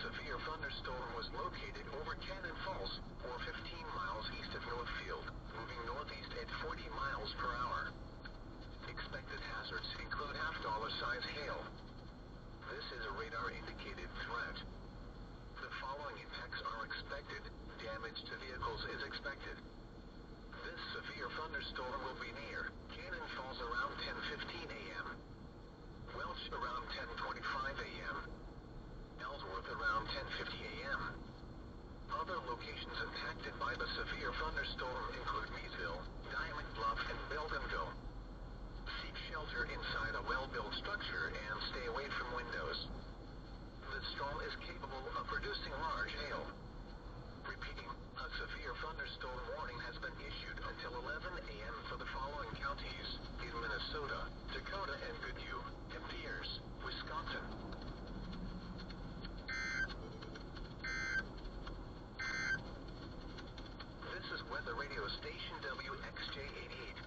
severe thunderstorm was located over Cannon Falls, or 15 miles east of Northfield, moving northeast at 40 miles per hour. Expected hazards include half-dollar size hail. This is a radar-indicated threat. The following impacts are expected. Damage to vehicles is expected. This severe thunderstorm will be near Cannon Falls around 10:15 a.m. Welch around 10:25 a.m. Ellsworth around 10:50 a.m. Other locations impacted by the severe thunderstorm include Meadville, Diamond Bluff, and Beldenville. Seek shelter inside a well-built structure and stay away from windows. The storm is capable of producing large hail. Repeating, a severe thunderstorm warning has been issued until 11 a.m. for the following counties in Minnesota, Dakota, and Goodhue, and Pierce, Wisconsin. This is weather radio station WXJ88.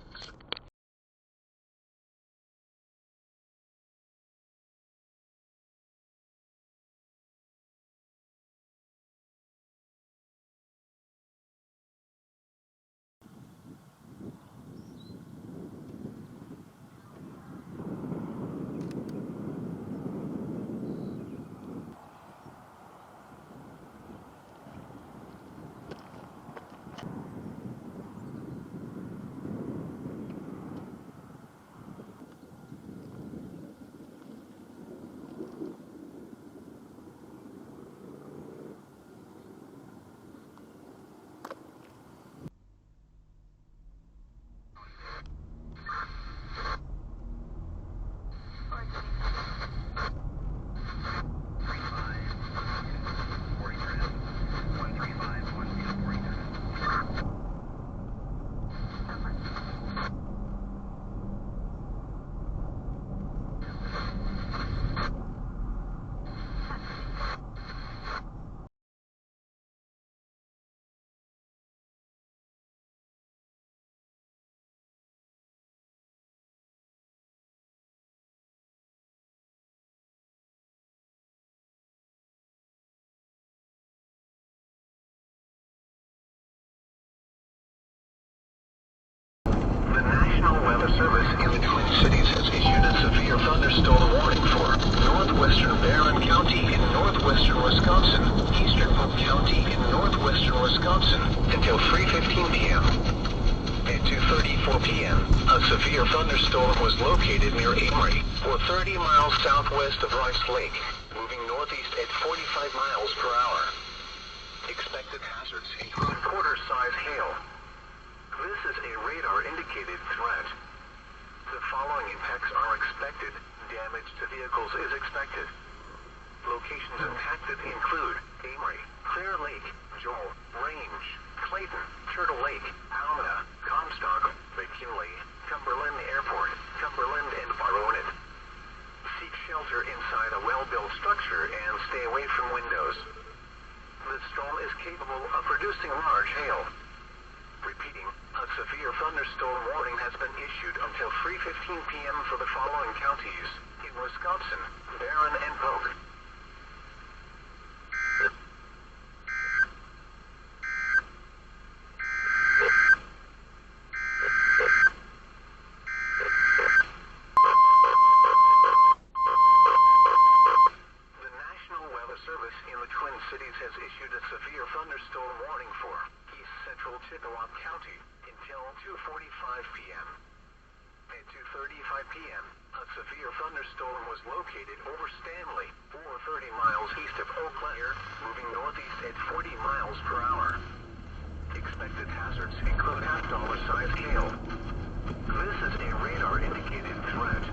Weather Service in the Twin Cities has issued a severe thunderstorm warning for northwestern Barron County in northwestern Wisconsin, eastern Polk County in northwestern Wisconsin, until 3:15 p.m. At 2:34 p.m., a severe thunderstorm was located near Amory, or 30 miles southwest of Rice Lake, moving northeast at 45 miles per hour. Expected hazards include quarter-size hail. This is a radar-indicated threat. The following impacts are expected. Damage to vehicles is expected. Locations impacted include Amory, Clear Lake, Joel, Range, Clayton, Turtle Lake, Almeda, Comstock, McKinley, Cumberland Airport, Cumberland, and Baronet. Seek shelter inside a well-built structure and stay away from windows. The storm is capable of producing large hail. Repeating, a severe thunderstorm warning has been issued until 3:15 p.m. for the following counties in Wisconsin, Barron, and Polk. The National Weather Service in the Twin Cities has issued a severe thunderstorm warning for Central Chippewa County until 2:45 p.m. At 2:35 p.m., a severe thunderstorm was located over Stanley, or 30 miles east of Eau Claire, moving northeast at 40 miles per hour. Expected hazards include half-dollar size hail. This is a radar-indicated threat.